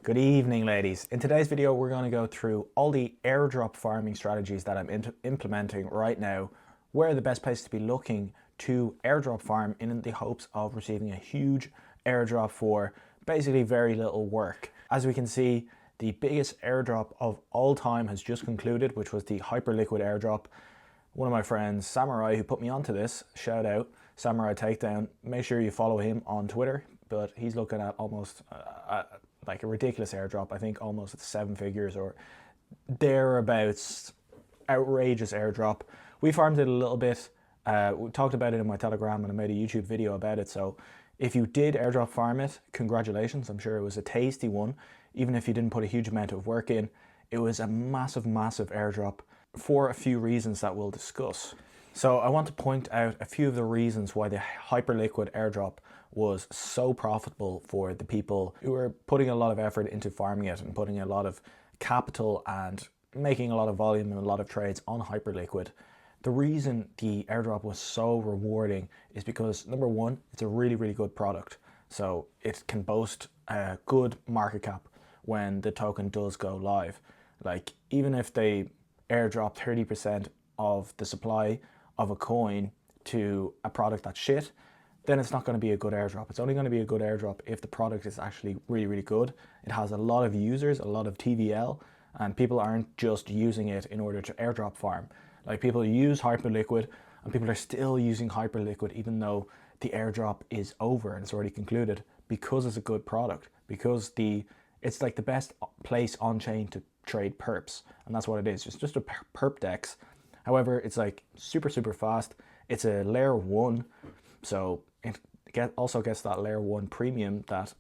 Good evening, ladies. In today's video, we're going to go through all the airdrop farming strategies that I'm implementing right now, where are the best place to be looking to airdrop farm in the hopes of receiving a huge airdrop for basically very little work. As we can see, the biggest airdrop of all time has just concluded, which was the Hyperliquid airdrop. One of my friends, Samurai, who put me onto this, shout out, Samurai Takedown. Make sure you follow him on Twitter, but he's looking at almost like a ridiculous airdrop. I think almost at 7 figures or thereabouts. Outrageous airdrop. We farmed it a little bit. We talked about it in my Telegram and I made a YouTube video about it. So if you did airdrop farm it, congratulations. I'm sure it was a tasty one. Even if you didn't put a huge amount of work in, it was a massive airdrop for a few reasons that we'll discuss. So I want to point out a few of the reasons why the Hyperliquid airdrop was so profitable for the people who were putting a lot of effort into farming it and putting a lot of capital and making a lot of volume and a lot of trades on Hyperliquid. The reason the airdrop was so rewarding is because, number one, it's a really good product. So it can boast a good market cap when the token does go live. Like, even if they airdrop 30% of the supply of a coin to a product that's shit, then it's not going to be a good airdrop. It's only going to be a good airdrop if the product is actually really good. It has a lot of users, a lot of TVL, and people aren't just using it in order to airdrop farm. Like, people use Hyperliquid and people are still using Hyperliquid even though the airdrop is over and it's already concluded, because it's a good product, because it's like the best place on chain to trade perps, and that's what it is. It's just a perp dex. However, it's like super fast. It's a layer 1, so it also gets that layer 1 premium that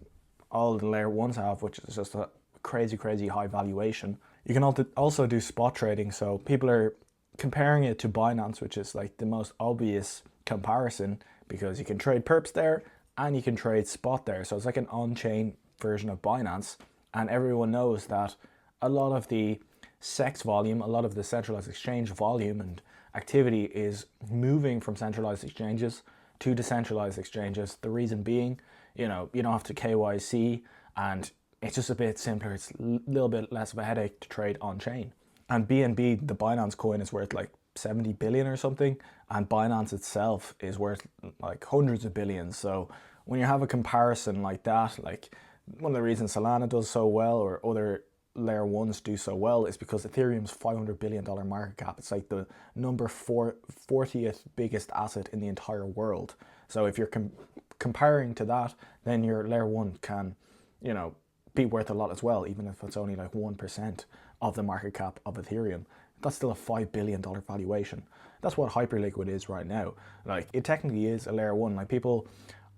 all the layer 1s have, which is just a crazy high valuation. You can also do spot trading, so people are comparing it to Binance, which is like the most obvious comparison because you can trade perps there and you can trade spot there. So it's like an on-chain version of Binance, and everyone knows that a lot of the SEX volume, a lot of the centralized exchange volume and activity is moving from centralized exchanges to decentralized exchanges. The reason being, you don't have to KYC and it's just a bit simpler. It's a little bit less of a headache to trade on chain. And BNB, the Binance coin, is worth like 70 billion or something, and Binance itself is worth like hundreds of billions. So when you have a comparison like that, like one of the reasons Solana does so well or other layer 1s do so well is because Ethereum's $500 billion market cap. It's like the number 40th biggest asset in the entire world. So if you're comparing to that, then your layer 1 can, be worth a lot as well, even if it's only like 1% of the market cap of Ethereum. That's still a $5 billion valuation. That's what Hyperliquid is right now. Like, it technically is a layer 1. Like, people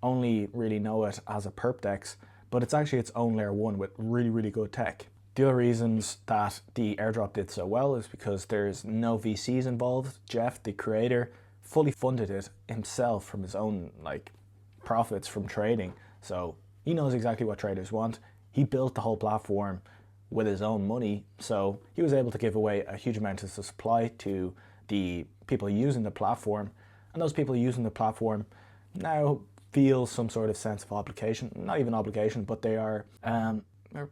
only really know it as a perp dex, but it's actually its own layer 1 with really good tech. The other reasons that the airdrop did so well is because there's no VCs involved. Jeff, the creator, fully funded it himself from his own profits from trading. So he knows exactly what traders want. He built the whole platform with his own money, so he was able to give away a huge amount of supply to the people using the platform, and those people using the platform now feel some sort of sense of obligation. Not even obligation, but they're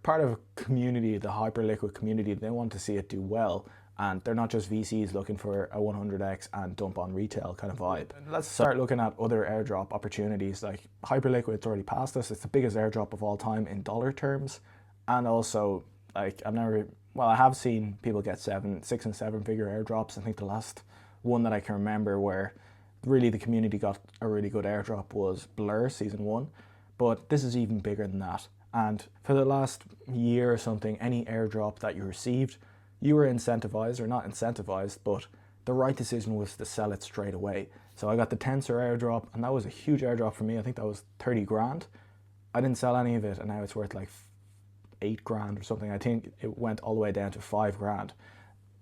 part of a community, the Hyperliquid community. They want to see it do well, and they're not just VCs looking for a 100x and dump on retail kind of vibe. Let's start looking at other airdrop opportunities. Like, Hyperliquid's already passed us. It's the biggest airdrop of all time in dollar terms, and also like I have seen people get 6 and 7 figure airdrops. I think the last one that I can remember where really the community got a really good airdrop was Blur Season 1, but this is even bigger than that. And for the last year or something, any airdrop that you received, you were incentivized, or not incentivized, but the right decision was to sell it straight away. So I got the Tensor airdrop, and that was a huge airdrop for me. I think that was 30 grand. I didn't sell any of it, and now it's worth like 8 grand or something. I think it went all the way down to 5 grand.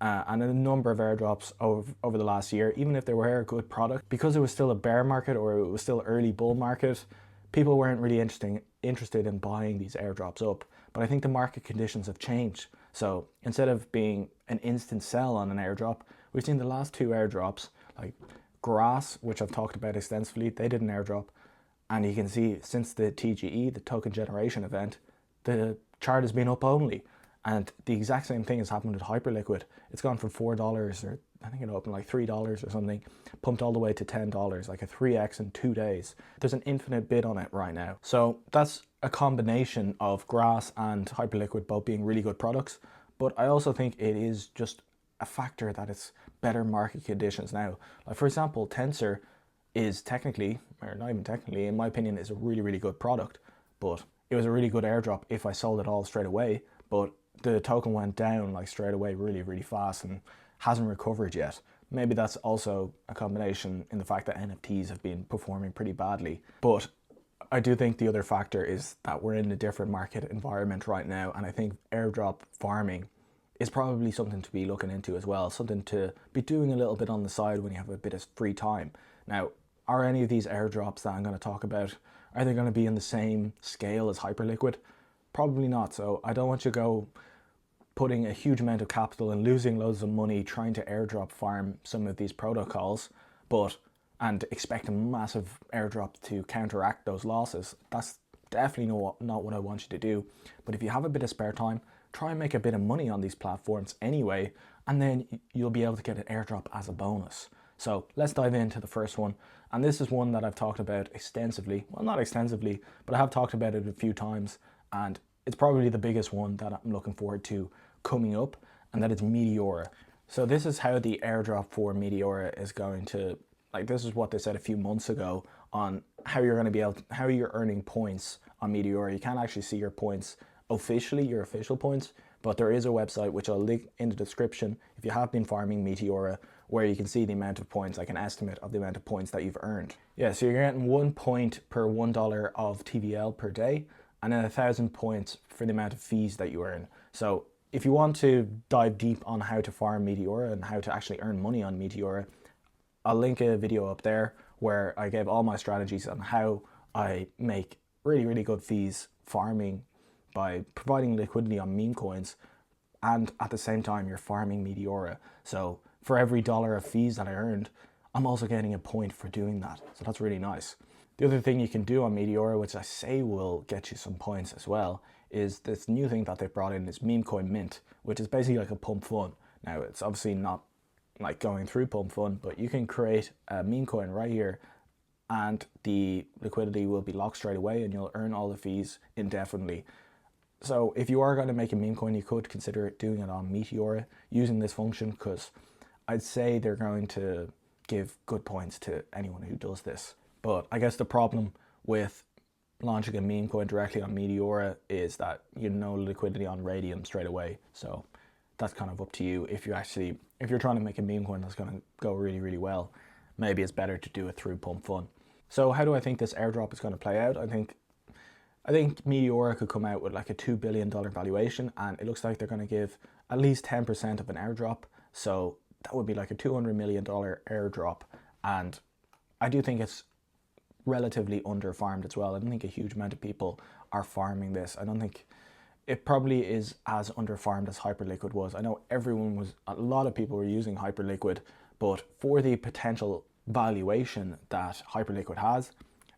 And a number of airdrops over the last year, even if they were a good product, because it was still a bear market or it was still early bull market, people weren't really interested in buying these airdrops up. But I think the market conditions have changed. So instead of being an instant sell on an airdrop, we've seen the last 2 airdrops, like Grass, which I've talked about extensively, they did an airdrop. And you can see since the TGE, the token generation event, the chart has been up only. And the exact same thing has happened with Hyperliquid. It's gone from $4, or I think it opened like $3 or something, pumped all the way to $10, like a 3x in 2 days. There's an infinite bid on it right now. So that's a combination of Grass and Hyperliquid both being really good products. But I also think it is just a factor that it's better market conditions now. Like, for example, Tensor is technically, or not even technically, in my opinion, is a really, really good product. But it was a really good airdrop if I sold it all straight away. But the token went down like straight away really, really fast and hasn't recovered yet. Maybe that's also a combination in the fact that NFTs have been performing pretty badly. But I do think the other factor is that we're in a different market environment right now, and I think airdrop farming is probably something to be looking into as well, something to be doing a little bit on the side when you have a bit of free time. Now, are any of these airdrops that I'm going to talk about, are they going to be in the same scale as Hyperliquid? Probably not. So I don't want you to go putting a huge amount of capital and losing loads of money trying to airdrop farm some of these protocols, and expect a massive airdrop to counteract those losses. That's definitely not what I want you to do. But if you have a bit of spare time, try and make a bit of money on these platforms anyway, and then you'll be able to get an airdrop as a bonus. So let's dive into the first one. And this is one that I've talked about extensively. Well, not extensively, but I have talked about it a few times, and it's probably the biggest one that I'm looking forward to coming up, and that is Meteora. So this is how the airdrop for Meteora is going to, like, this is what they said a few months ago on how you're going to be able to, how you're earning points on Meteora. You can't actually see your points officially, your official points, but there is a website which I'll link in the description if you have been farming Meteora, where you can see the amount of points, like an estimate of the amount of points that you've earned. Yeah, so you're getting 1 point per $1 of TVL per day, and then 1,000 points for the amount of fees that you earn. So if you want to dive deep on how to farm Meteora and how to actually earn money on Meteora, I'll link a video up there where I gave all my strategies on how I make really, really good fees farming by providing liquidity on meme coins, and at the same time you're farming Meteora. So for every $1 of fees that I earned, I'm also getting a point for doing that. So that's really nice. The other thing you can do on Meteora, which I say will get you some points as well, is this new thing that they brought in, is meme coin mint, which is basically like a pump fund. Now, it's obviously not like going through pump fund, but you can create a meme coin right here, and the liquidity will be locked straight away, and you'll earn all the fees indefinitely. So if you are going to make a meme coin, you could consider doing it on Meteora using this function, because I'd say they're going to give good points to anyone who does this. But I guess the problem with launching a meme coin directly on Meteora is that you know liquidity on Radium straight away. So that's kind of up to you. If you're trying to make a meme coin that's going to go really, really well, maybe it's better to do it through Pump Fun. So how do I think this airdrop is going to play out? I think Meteora could come out with like a $2 billion valuation, and it looks like they're going to give at least 10% of an airdrop. So that would be like a $200 million airdrop. And I do think it's relatively under farmed as well. I don't think a huge amount of people are farming this. I don't think it probably is as under farmed as Hyperliquid was. I know a lot of people were using Hyperliquid, but for the potential valuation that Hyperliquid has,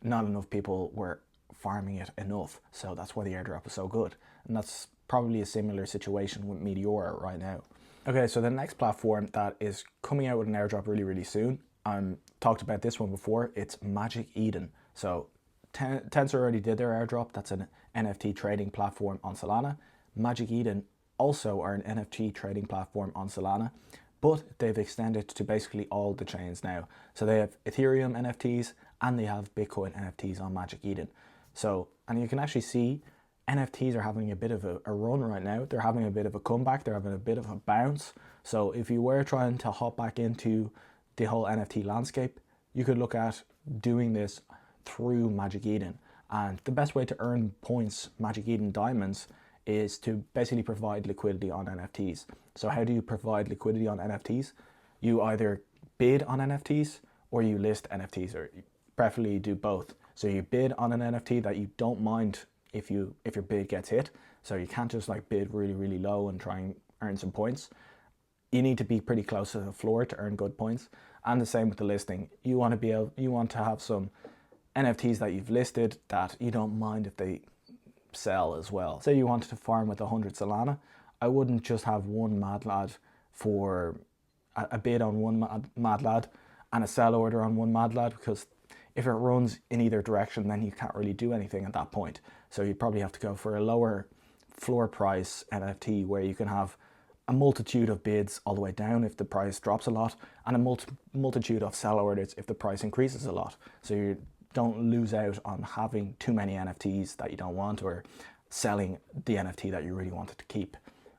not enough people were farming it enough. So that's why the airdrop is so good. And that's probably a similar situation with Meteora right now. Okay, so the next platform that is coming out with an airdrop really, really soon, talked about this one before, it's Magic Eden. So Tensor already did their airdrop. That's an NFT trading platform on Solana. Magic Eden also are an NFT trading platform on Solana, but they've extended to basically all the chains now. So they have Ethereum NFTs and they have Bitcoin NFTs on Magic Eden. So, and you can actually see NFTs are having a bit of a run right now. They're having a bit of a comeback. They're having a bit of a bounce. So if you were trying to hop back into the whole NFT landscape, you could look at doing this through Magic Eden. And the best way to earn points, Magic Eden diamonds, is to basically provide liquidity on NFTs. So how do you provide liquidity on NFTs? You either bid on NFTs or you list NFTs, or preferably you do both. So you bid on an NFT that you don't mind if your bid gets hit. So you can't just like bid really, really low and try and earn some points. You need to be pretty close to the floor to earn good points. And the same with the listing. You want to have some NFTs that you've listed that you don't mind if they sell as well. Say you wanted to farm with 100 Solana, I wouldn't just have one mad lad for a bid on one mad lad and a sell order on one mad lad, because if it runs in either direction, then you can't really do anything at that point. So you'd probably have to go for a lower floor price NFT where you can have a multitude of bids all the way down if the price drops a lot, and a multitude of sell orders if the price increases a lot. So you don't lose out on having too many NFTs that you don't want, or selling the NFT that you really wanted to keep.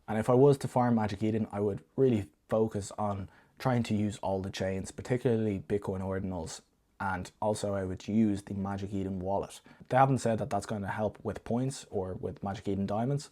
And if I was to farm Magic Eden, I would really focus on trying to use all the chains, particularly Bitcoin ordinals, and also I would use the Magic Eden wallet. They haven't said that that's going to help with points or with Magic Eden diamonds.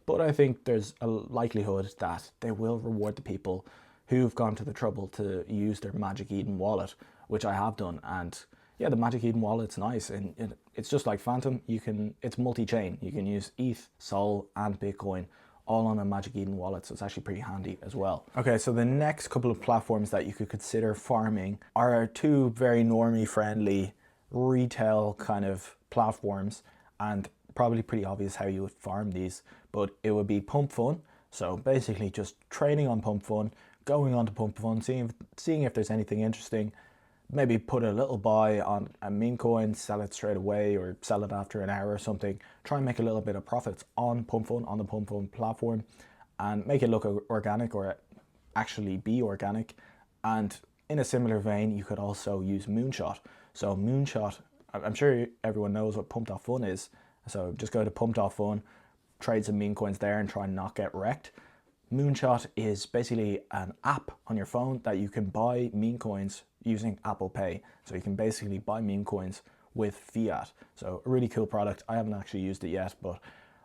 But I think there's a likelihood that they will reward the people who've gone to the trouble to use their Magic Eden wallet, which I have done. And yeah, the Magic Eden wallet's nice, and it's just like Phantom. It's multi-chain. You can use ETH, Sol, and Bitcoin all on a Magic Eden wallet, so it's actually pretty handy as well. Okay, so the next couple of platforms that you could consider farming are two very normie friendly retail kind of platforms, and probably pretty obvious how you would farm these, but it would be Pump Fun. So basically just trading on Pump Fun, going on to Pump Fun, seeing if there's anything interesting, maybe put a little buy on a meme coin, sell it straight away or sell it after an hour or something, try and make a little bit of profits on Pump Fun, on the Pump Fun platform, and make it look organic, or actually be organic. And in a similar vein, you could also use Moonshot. So Moonshot, I'm sure everyone knows what Pump.Fun is. So just go to Pump.Fun, trade some meme coins there and try and not get wrecked. Moonshot is basically an app on your phone that you can buy meme coins using Apple Pay. So you can basically buy meme coins with fiat. So a really cool product. I haven't actually used it yet, but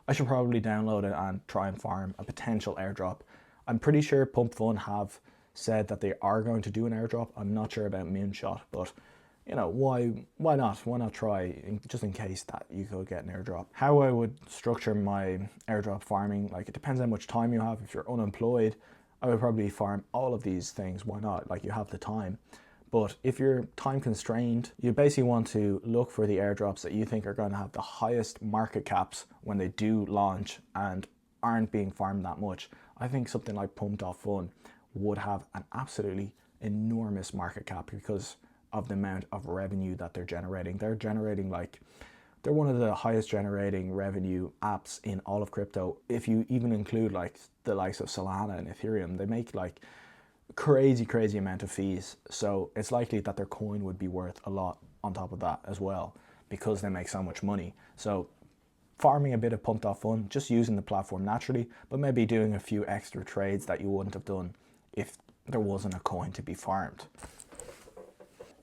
I should probably download it and try and farm a potential airdrop. I'm pretty sure Pump Fun have said that they are going to do an airdrop. I'm not sure about Moonshot, but you know, why not? Why not try, just in case that you could get an airdrop. How I would structure my airdrop farming, like, it depends how much time you have. If you're unemployed, I would probably farm all of these things. Why not? Like, you have the time. But if you're time constrained, you basically want to look for the airdrops that you think are going to have the highest market caps when they do launch and aren't being farmed that much. I think something like Pump.Fun would have an absolutely enormous market cap because of the amount of revenue that they're generating. They're one of the highest generating revenue apps in all of crypto. If you even include like the likes of Solana and Ethereum, they make like crazy amount of fees. So it's likely that their coin would be worth a lot on top of that as well, because they make so much money. So farming a bit of Pump.Fun, just using the platform naturally, but maybe doing a few extra trades that you wouldn't have done if there wasn't a coin to be farmed.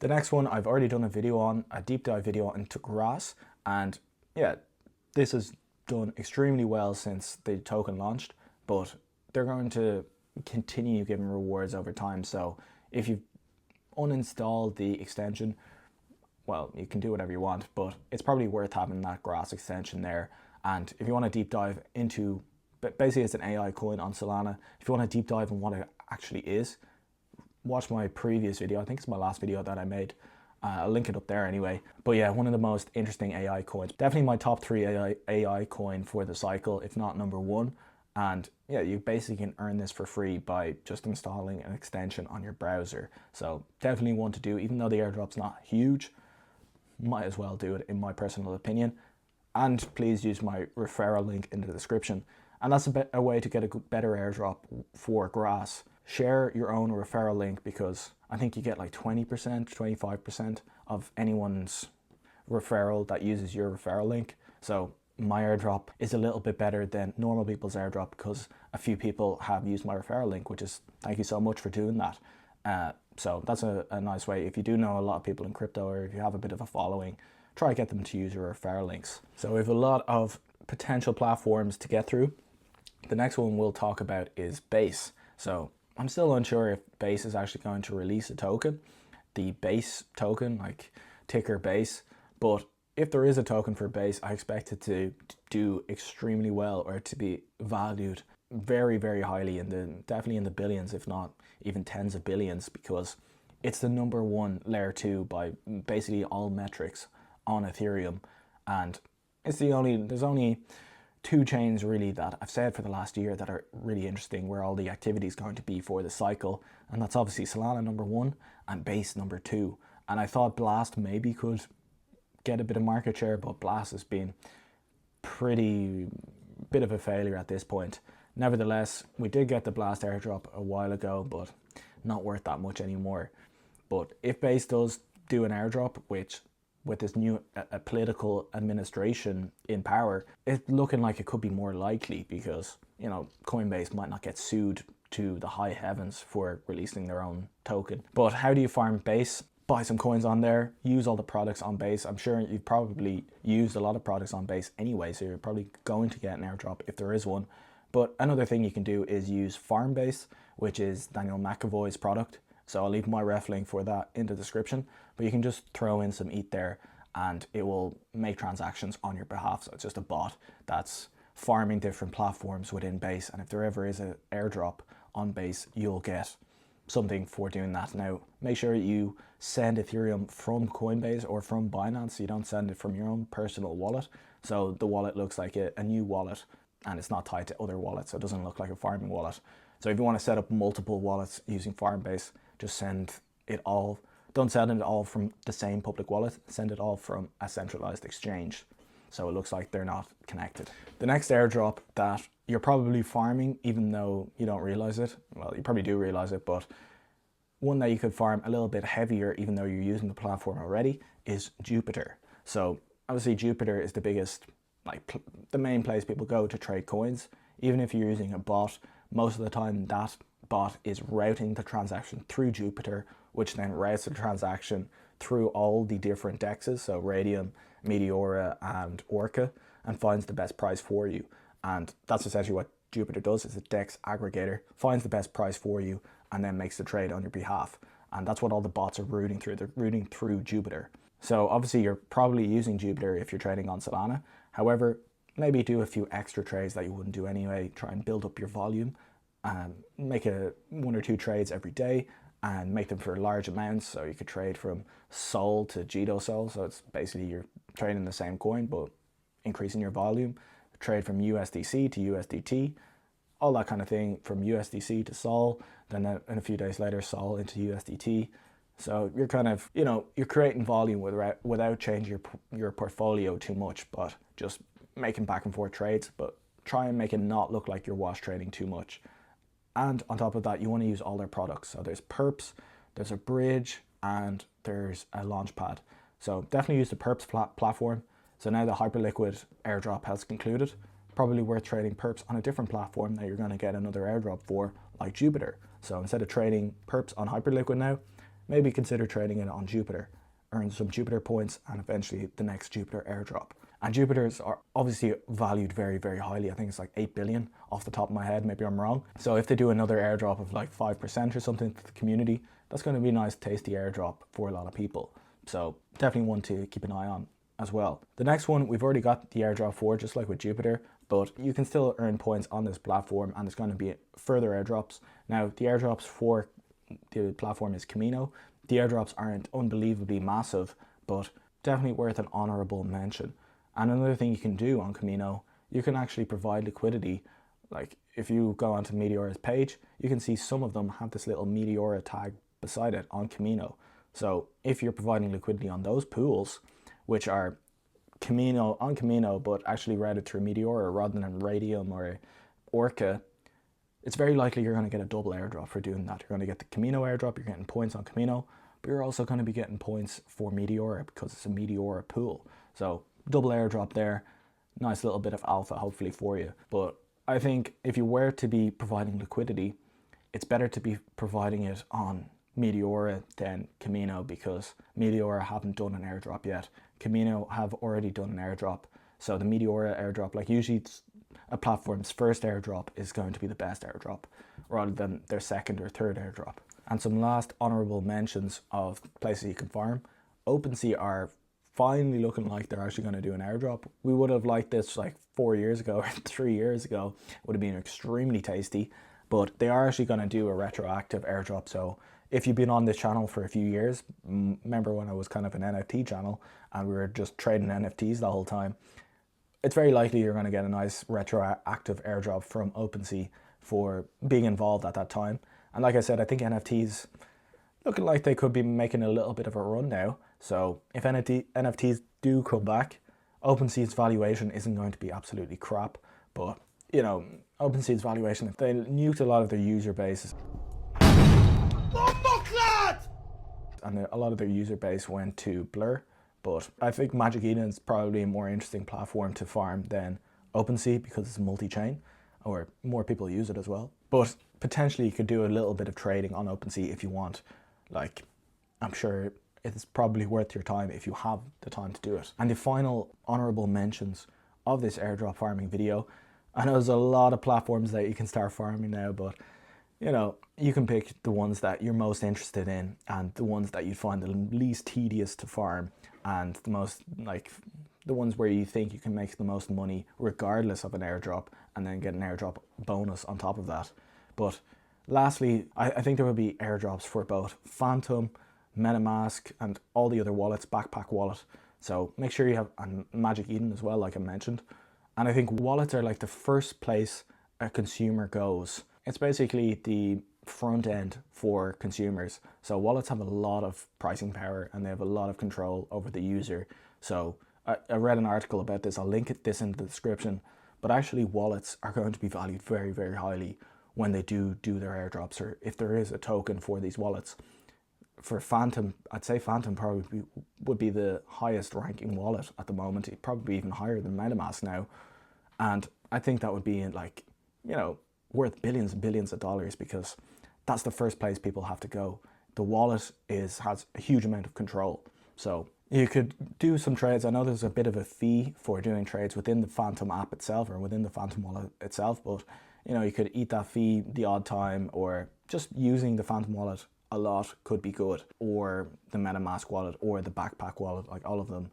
The next one I've already done a video on, a deep dive video into Grass, and yeah, this has done extremely well since the token launched, but they're going to continue giving rewards over time. So if you've uninstalled the extension, well, you can do whatever you want, but it's probably worth having that Grass extension there. And if you want to deep dive into, but basically it's an AI coin on Solana, if you want to deep dive on what it actually is, watch my previous video. I think it's my last video that I made. I'll link it up there anyway. But yeah, one of the most interesting AI coins. Definitely my top 3 AI coin for the cycle, if not number 1. And yeah, you basically can earn this for free by just installing an extension on your browser. So definitely one to do, even though the airdrop's not huge, might as well do it in my personal opinion. And please use my referral link in the description. And that's a way to get a better airdrop for Grass. Share your own referral link, because I think you get like 20%, 25% of anyone's referral that uses your referral link. So my airdrop is a little bit better than normal people's airdrop because a few people have used my referral link, which is thank you so much for doing that. So that's a nice way. If you do know a lot of people in crypto, or if you have a bit of a following, try to get them to use your referral links. So we have a lot of potential platforms to get through. The next one we'll talk about is Base. So I'm still unsure if Base is actually going to release a token, the Base token, like ticker Base. But if there is a token for Base, I expect it to do extremely well, or to be valued very highly, definitely in the billions, if not even tens of billions, because It's the number one layer 2 by basically all metrics on Ethereum, and it's there's only two chains really that I've said for the last year that are really interesting where all the activity is going to be for the cycle, and that's obviously Solana number 1 and Base number 2. And I thought Blast maybe could get a bit of market share, but Blast has been pretty bit of a failure at this point. Nevertheless, we did get the Blast airdrop a while ago, but not worth that much anymore. But if Base does do an airdrop, which with this new political administration in power, it's looking like it could be more likely because, you know, Coinbase might not get sued to the high heavens for releasing their own token. But how do you farm Base? Buy some coins on there, use all the products on Base. I'm sure you've probably used a lot of products on Base anyway, so you're probably going to get an airdrop if there is one. But another thing you can do is use Farmbase, which is Daniel McAvoy's product. So I'll leave my ref link for that in the description, but you can just throw in some ETH there and it will make transactions on your behalf. So it's just a bot that's farming different platforms within Base. And if there ever is an airdrop on Base, you'll get something for doing that. Now, make sure you send Ethereum from Coinbase or from Binance. You don't send it from your own personal wallet. So the wallet looks like a new wallet and it's not tied to other wallets. So it doesn't look like a farming wallet. So if you want to set up multiple wallets using Farmbase, just send it all. Don't send it all from the same public wallet. Send it all from a centralized exchange. So it looks like they're not connected. The next airdrop that you're probably farming, even though you don't realize it, well, you probably do realize it, but one that you could farm a little bit heavier, even though you're using the platform already, is Jupiter. So obviously Jupiter is the biggest, like the main place people go to trade coins. Even if you're using a bot, most of the time that bot is routing the transaction through Jupiter, which then routes the transaction through all the different dexes, so Radium, Meteora, and Orca, and finds the best price for you. And that's essentially what Jupiter does. It's a DEX aggregator, finds the best price for you, and then makes the trade on your behalf. And that's what all the bots are routing through. They're routing through Jupiter. So obviously you're probably using Jupiter if you're trading on Solana. However, maybe do a few extra trades that you wouldn't do anyway. Try and build up your volume. Make one or two trades every day and make them for large amounts. So you could trade from Sol to Jito Sol. So it's basically you're trading the same coin, but increasing your volume. Trade from USDC to USDT, all that kind of thing, from USDC to Sol, then a few days later Sol into USDT. So you're kind of, you know, you're creating volume without changing your portfolio too much, but just making back and forth trades, but try and make it not look like you're wash trading too much. And on top of that, you want to use all their products. So there's perps, there's a bridge, and there's a launchpad. So definitely use the perps platform. So now the Hyperliquid airdrop has concluded. Probably worth trading perps on a different platform that you're going to get another airdrop for, like Jupiter. So instead of trading perps on Hyperliquid now, maybe consider trading it on Jupiter. Earn some Jupiter points and eventually the next Jupiter airdrop. And Jupiters are obviously valued very, very highly. I think it's like 8 billion off the top of my head. Maybe I'm wrong. So if they do another airdrop of like 5% or something to the community, that's going to be a nice, tasty airdrop for a lot of people. So definitely one to keep an eye on as well. The next one, we've already got the airdrop for, just like with Jupiter, but you can still earn points on this platform and there's going to be further airdrops. Now, the airdrops for the platform is Kamino. The airdrops aren't unbelievably massive, but definitely worth an honorable mention. And another thing you can do on Kamino, you can actually provide liquidity. Like if you go onto Meteora's page, you can see some of them have this little Meteora tag beside it on Kamino. So if you're providing liquidity on those pools, which are on Kamino, but actually routed through Meteora rather than Radium or Orca, it's very likely you're going to get a double airdrop for doing that. You're going to get the Kamino airdrop, you're getting points on Kamino, but you're also going to be getting points for Meteora because it's a Meteora pool. So double airdrop there, nice little bit of alpha hopefully for you. But I think if you were to be providing liquidity, it's better to be providing it on Meteora than Kamino because Meteora haven't done an airdrop yet. Kamino have already done an airdrop. So the Meteora airdrop, like usually a platform's first airdrop is going to be the best airdrop rather than their second or third airdrop. And some last honorable mentions of places you can farm. Opensea are finally looking like they're actually going to do an airdrop. We would have liked this like 4 years ago or 3 years ago. It would have been extremely tasty, but they are actually going to do a retroactive airdrop. So if you've been on this channel for a few years, remember when I was kind of an NFT channel and we were just trading NFTs the whole time, it's very likely you're going to get a nice retroactive airdrop from Opensea for being involved at that time. And like I said, I think NFTs looking like they could be making a little bit of a run now. So if NFTs do come back, Opensea's valuation isn't going to be absolutely crap. But, you know, Opensea's valuation, they nuked a lot of their user base. And a lot of their user base went to Blur. But I think Magic Eden is probably a more interesting platform to farm than Opensea because it's multi-chain, or more people use it as well. But potentially you could do a little bit of trading on Opensea if you want. Like, I'm sure it's probably worth your time if you have the time to do it. And the final honorable mentions of this airdrop farming video, I know there's a lot of platforms that you can start farming now, but you know, you can pick the ones that you're most interested in and the ones that you find the least tedious to farm and the most, like, the ones where you think you can make the most money regardless of an airdrop, and then get an airdrop bonus on top of that. But lastly, I think there will be airdrops for both Phantom, MetaMask, and all the other wallets, Backpack Wallet. So make sure you have a Magic Eden as well, like I mentioned. And I think wallets are like the first place a consumer goes. It's basically the front end for consumers. So wallets have a lot of pricing power and they have a lot of control over the user. So I read an article about this. I'll link this in the description. But actually wallets are going to be valued very, very highly when they do their airdrops, or if there is a token for these wallets. For Phantom, I'd say Phantom probably would be the highest ranking wallet at the moment. It'd probably be even higher than MetaMask now. And I think that would be, like, you know, worth billions and billions of dollars, because that's the first place people have to go. The wallet has a huge amount of control. So you could do some trades. I know there's a bit of a fee for doing trades within the Phantom app itself or within the Phantom wallet itself, but you know, you could eat that fee the odd time, or just using the Phantom wallet a lot could be good, or the MetaMask wallet or the Backpack wallet, like all of them,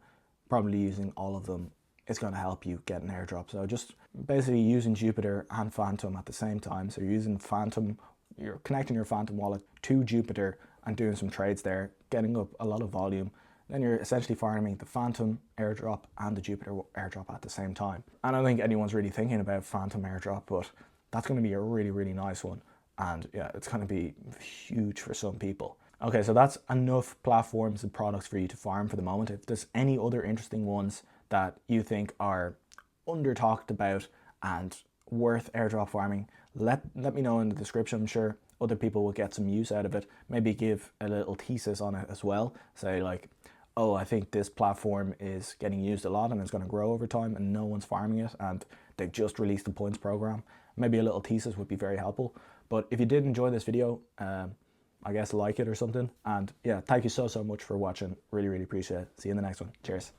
probably using all of them, it's going to help you get an airdrop. So just basically using Jupiter and Phantom at the same time. So you're using Phantom, you're connecting your Phantom wallet to Jupiter and doing some trades there, getting up a lot of volume. Then you're essentially farming the Phantom airdrop and the Jupiter airdrop at the same time. I don't think anyone's really thinking about Phantom airdrop, but that's going to be a really, really nice one. And yeah, it's going to be huge for some people. Okay, so that's enough platforms and products for you to farm for the moment. If there's any other interesting ones that you think are under talked about and worth airdrop farming, let me know in the description. I'm sure other people will get some use out of it. Maybe give a little thesis on it as well. Say like, oh, I think this platform is getting used a lot and it's going to grow over time and no one's farming it and they've just released a points program. Maybe a little thesis would be very helpful. But if you did enjoy this video, I guess like it or something. And yeah, thank you so much for watching. Really, really appreciate it. See you in the next one. Cheers.